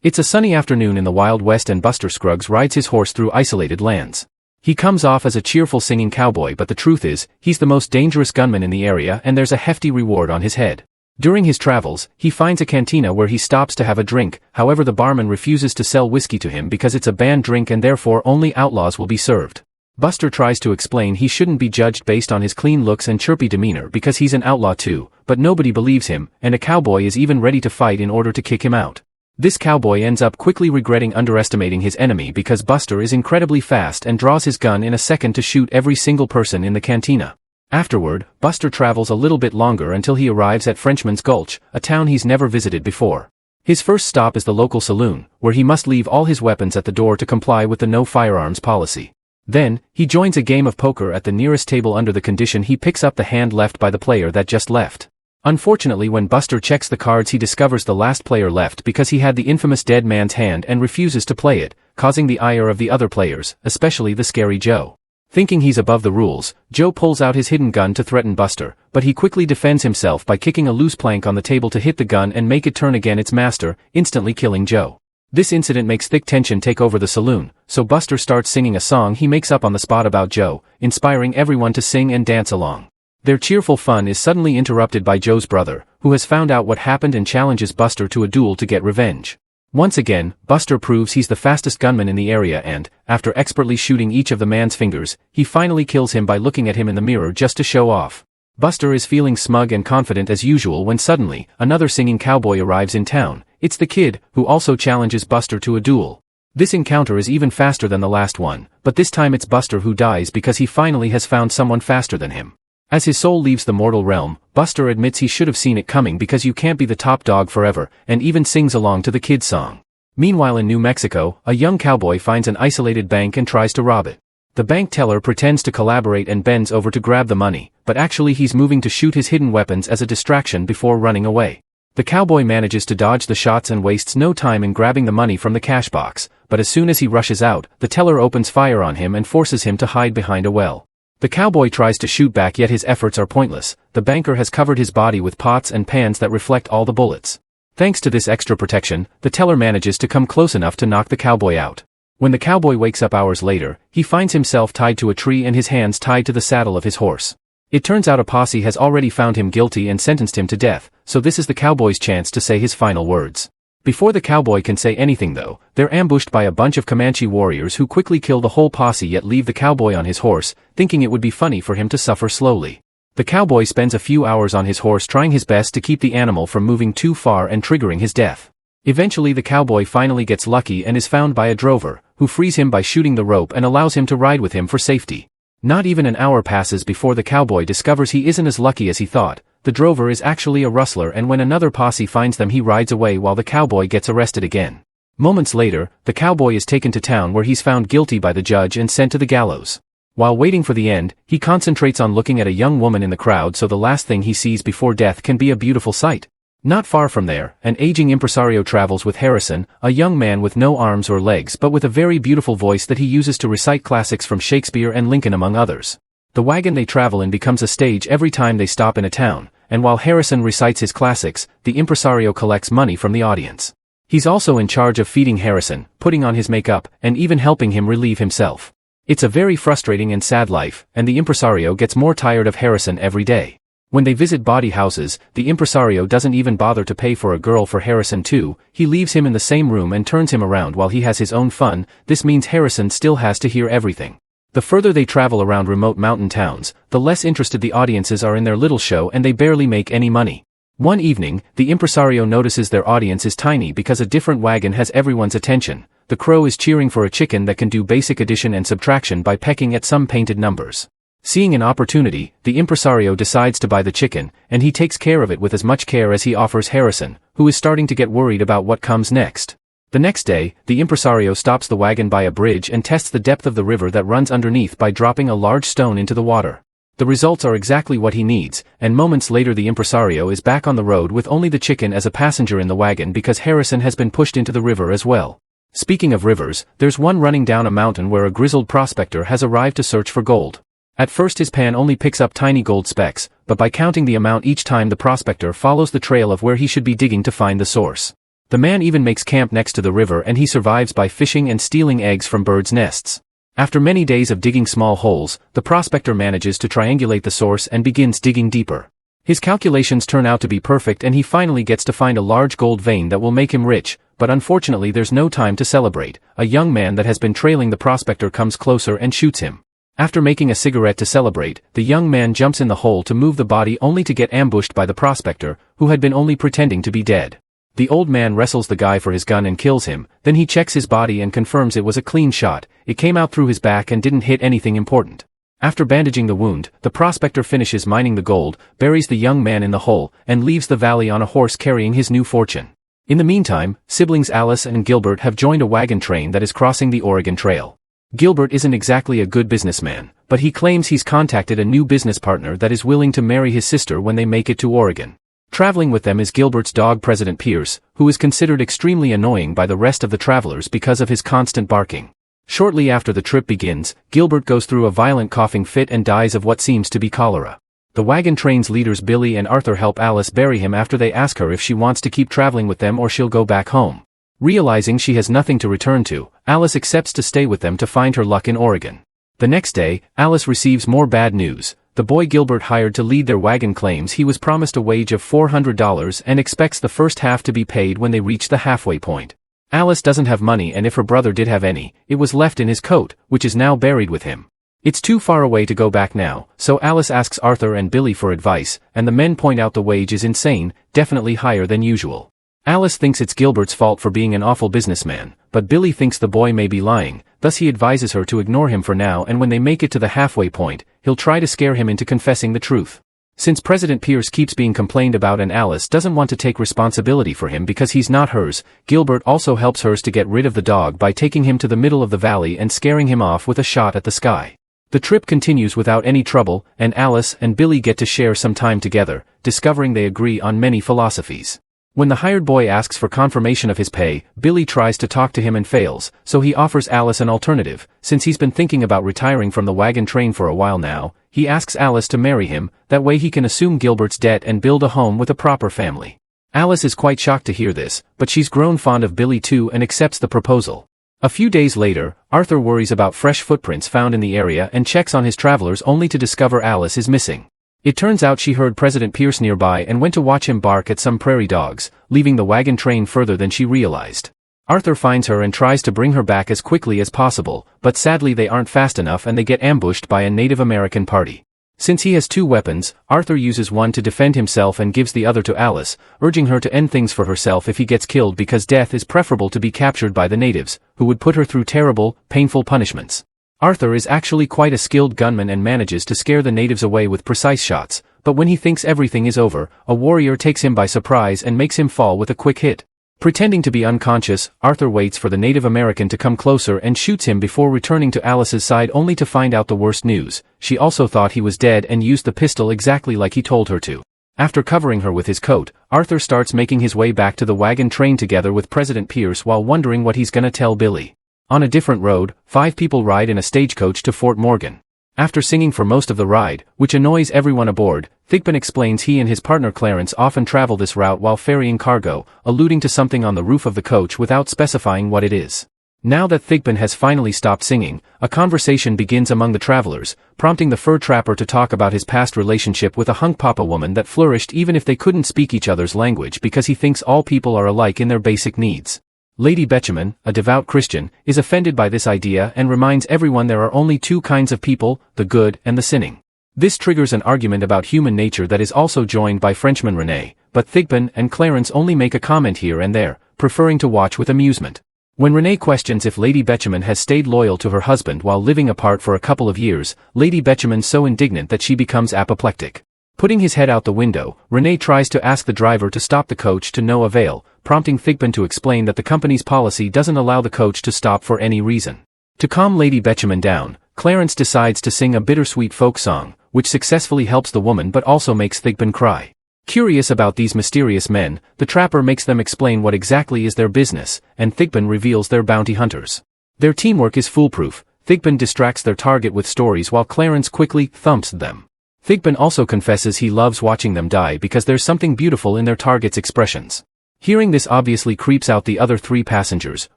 It's a sunny afternoon in the Wild West and Buster Scruggs rides his horse through isolated lands. He comes off as a cheerful singing cowboy, but the truth is, he's the most dangerous gunman in the area and there's a hefty reward on his head. During his travels, he finds a cantina where he stops to have a drink. However, the barman refuses to sell whiskey to him because it's a banned drink and therefore only outlaws will be served. Buster tries to explain he shouldn't be judged based on his clean looks and chirpy demeanor because he's an outlaw too, but nobody believes him, and a cowboy is even ready to fight in order to kick him out. This cowboy ends up quickly regretting underestimating his enemy because Buster is incredibly fast and draws his gun in a second to shoot every single person in the cantina. Afterward, Buster travels a little bit longer until he arrives at Frenchman's Gulch, a town he's never visited before. His first stop is the local saloon, where he must leave all his weapons at the door to comply with the no firearms policy. Then, he joins a game of poker at the nearest table under the condition he picks up the hand left by the player that just left. Unfortunately, when Buster checks the cards, he discovers the last player left because he had the infamous dead man's hand and refuses to play it, causing the ire of the other players, especially the scary Joe. Thinking he's above the rules, Joe pulls out his hidden gun to threaten Buster, but he quickly defends himself by kicking a loose plank on the table to hit the gun and make it turn again its master, instantly killing Joe. This incident makes thick tension take over the saloon, so Buster starts singing a song he makes up on the spot about Joe, inspiring everyone to sing and dance along. Their cheerful fun is suddenly interrupted by Joe's brother, who has found out what happened and challenges Buster to a duel to get revenge. Once again, Buster proves he's the fastest gunman in the area and, after expertly shooting each of the man's fingers, he finally kills him by looking at him in the mirror just to show off. Buster is feeling smug and confident as usual when suddenly, another singing cowboy arrives in town. It's the Kid, who also challenges Buster to a duel. This encounter is even faster than the last one, but this time it's Buster who dies because he finally has found someone faster than him. As his soul leaves the mortal realm, Buster admits he should have seen it coming because you can't be the top dog forever, and even sings along to the Kid's song. Meanwhile in New Mexico, a young cowboy finds an isolated bank and tries to rob it. The bank teller pretends to collaborate and bends over to grab the money, but actually he's moving to shoot his hidden weapons as a distraction before running away. The cowboy manages to dodge the shots and wastes no time in grabbing the money from the cash box, but as soon as he rushes out, the teller opens fire on him and forces him to hide behind a well. The cowboy tries to shoot back, yet his efforts are pointless. The banker has covered his body with pots and pans that reflect all the bullets. Thanks to this extra protection, the teller manages to come close enough to knock the cowboy out. When the cowboy wakes up hours later, he finds himself tied to a tree and his hands tied to the saddle of his horse. It turns out a posse has already found him guilty and sentenced him to death, so this is the cowboy's chance to say his final words. Before the cowboy can say anything though, they're ambushed by a bunch of Comanche warriors who quickly kill the whole posse yet leave the cowboy on his horse, thinking it would be funny for him to suffer slowly. The cowboy spends a few hours on his horse trying his best to keep the animal from moving too far and triggering his death. Eventually the cowboy finally gets lucky and is found by a drover, who frees him by shooting the rope and allows him to ride with him for safety. Not even an hour passes before the cowboy discovers he isn't as lucky as he thought. The drover is actually a rustler, and when another posse finds them he rides away while the cowboy gets arrested again. Moments later, the cowboy is taken to town where he's found guilty by the judge and sent to the gallows. While waiting for the end, he concentrates on looking at a young woman in the crowd so the last thing he sees before death can be a beautiful sight. Not far from there, an aging impresario travels with Harrison, a young man with no arms or legs but with a very beautiful voice that he uses to recite classics from Shakespeare and Lincoln among others. The wagon they travel in becomes a stage every time they stop in a town, and while Harrison recites his classics, the impresario collects money from the audience. He's also in charge of feeding Harrison, putting on his makeup, and even helping him relieve himself. It's a very frustrating and sad life, and the impresario gets more tired of Harrison every day. When they visit bawdy houses, the impresario doesn't even bother to pay for a girl for Harrison too. He leaves him in the same room and turns him around while he has his own fun. This means Harrison still has to hear everything. The further they travel around remote mountain towns, the less interested the audiences are in their little show and they barely make any money. One evening, the impresario notices their audience is tiny because a different wagon has everyone's attention. The crow is cheering for a chicken that can do basic addition and subtraction by pecking at some painted numbers. Seeing an opportunity, the impresario decides to buy the chicken, and he takes care of it with as much care as he offers Harrison, who is starting to get worried about what comes next. The next day, the impresario stops the wagon by a bridge and tests the depth of the river that runs underneath by dropping a large stone into the water. The results are exactly what he needs, and moments later the impresario is back on the road with only the chicken as a passenger in the wagon because Harrison has been pushed into the river as well. Speaking of rivers, there's one running down a mountain where a grizzled prospector has arrived to search for gold. At first his pan only picks up tiny gold specks, but by counting the amount each time the prospector follows the trail of where he should be digging to find the source. The man even makes camp next to the river, and he survives by fishing and stealing eggs from birds' nests. After many days of digging small holes, the prospector manages to triangulate the source and begins digging deeper. His calculations turn out to be perfect, and he finally gets to find a large gold vein that will make him rich, but unfortunately there's no time to celebrate. A young man that has been trailing the prospector comes closer and shoots him. After making a cigarette to celebrate, the young man jumps in the hole to move the body, only to get ambushed by the prospector, who had been only pretending to be dead. The old man wrestles the guy for his gun and kills him, then he checks his body and confirms it was a clean shot. It came out through his back and didn't hit anything important. After bandaging the wound, the prospector finishes mining the gold, buries the young man in the hole, and leaves the valley on a horse carrying his new fortune. In the meantime, siblings Alice and Gilbert have joined a wagon train that is crossing the Oregon Trail. Gilbert isn't exactly a good businessman, but he claims he's contacted a new business partner that is willing to marry his sister when they make it to Oregon. Traveling with them is Gilbert's dog President Pierce, who is considered extremely annoying by the rest of the travelers because of his constant barking. Shortly after the trip begins, Gilbert goes through a violent coughing fit and dies of what seems to be cholera. The wagon train's leaders Billy and Arthur help Alice bury him after they ask her if she wants to keep traveling with them or she'll go back home. Realizing she has nothing to return to, Alice accepts to stay with them to find her luck in Oregon. The next day, Alice receives more bad news. The boy Gilbert hired to lead their wagon claims he was promised a wage of $400 and expects the first half to be paid when they reach the halfway point. Alice doesn't have money, and if her brother did have any, it was left in his coat, which is now buried with him. It's too far away to go back now, so Alice asks Arthur and Billy for advice, and the men point out the wage is insane, definitely higher than usual. Alice thinks it's Gilbert's fault for being an awful businessman, but Billy thinks the boy may be lying, thus he advises her to ignore him for now, and when they make it to the halfway point, he'll try to scare him into confessing the truth. Since President Pierce keeps being complained about and Alice doesn't want to take responsibility for him because he's not hers, Gilbert also helps hers to get rid of the dog by taking him to the middle of the valley and scaring him off with a shot at the sky. The trip continues without any trouble, and Alice and Billy get to share some time together, discovering they agree on many philosophies. When the hired boy asks for confirmation of his pay, Billy tries to talk to him and fails, so he offers Alice an alternative. Since he's been thinking about retiring from the wagon train for a while now, he asks Alice to marry him, that way he can assume Gilbert's debt and build a home with a proper family. Alice is quite shocked to hear this, but she's grown fond of Billy too and accepts the proposal. A few days later, Arthur worries about fresh footprints found in the area and checks on his travelers only to discover Alice is missing. It turns out she heard President Pierce nearby and went to watch him bark at some prairie dogs, leaving the wagon train further than she realized. Arthur finds her and tries to bring her back as quickly as possible, but sadly they aren't fast enough and they get ambushed by a Native American party. Since he has two weapons, Arthur uses one to defend himself and gives the other to Alice, urging her to end things for herself if he gets killed because death is preferable to be captured by the natives, who would put her through terrible, painful punishments. Arthur is actually quite a skilled gunman and manages to scare the natives away with precise shots, but when he thinks everything is over, a warrior takes him by surprise and makes him fall with a quick hit. Pretending to be unconscious, Arthur waits for the Native American to come closer and shoots him before returning to Alice's side only to find out the worst news. She also thought he was dead and used the pistol exactly like he told her to. After covering her with his coat, Arthur starts making his way back to the wagon train together with President Pierce while wondering what he's gonna tell Billy. On a different road, 5 people ride in a stagecoach to Fort Morgan. After singing for most of the ride, which annoys everyone aboard, Thigpen explains he and his partner Clarence often travel this route while ferrying cargo, alluding to something on the roof of the coach without specifying what it is. Now that Thigpen has finally stopped singing, a conversation begins among the travelers, prompting the fur trapper to talk about his past relationship with a Hunkpapa woman that flourished even if they couldn't speak each other's language because he thinks all people are alike in their basic needs. Lady Betjeman, a devout Christian, is offended by this idea and reminds everyone there are only 2 kinds of people, the good and the sinning. This triggers an argument about human nature that is also joined by Frenchman René, but Thigpen and Clarence only make a comment here and there, preferring to watch with amusement. When René questions if Lady Betjeman has stayed loyal to her husband while living apart for a couple of years, Lady Betjeman's so indignant that she becomes apoplectic. Putting his head out the window, René tries to ask the driver to stop the coach to no avail, prompting Thigpen to explain that the company's policy doesn't allow the coach to stop for any reason. To calm Lady Betjeman down, Clarence decides to sing a bittersweet folk song, which successfully helps the woman but also makes Thigpen cry. Curious about these mysterious men, the trapper makes them explain what exactly is their business, and Thigpen reveals they're bounty hunters. Their teamwork is foolproof. Thigpen distracts their target with stories while Clarence quickly thumps them. Thigpen also confesses he loves watching them die because there's something beautiful in their target's expressions. Hearing this obviously creeps out the other 3 passengers,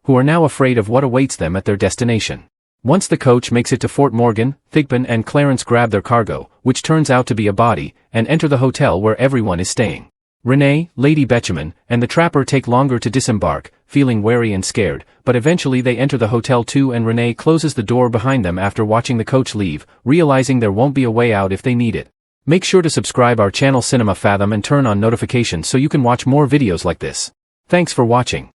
who are now afraid of what awaits them at their destination. Once the coach makes it to Fort Morgan, Thigpen and Clarence grab their cargo, which turns out to be a body, and enter the hotel where everyone is staying. Renee, Lady Betjeman, and the trapper take longer to disembark, feeling wary and scared, but eventually they enter the hotel too, and Renee closes the door behind them after watching the coach leave, realizing there won't be a way out if they need it. Make sure to subscribe our channel Cinema-Fathom and turn on notifications so you can watch more videos like this. Thanks for watching.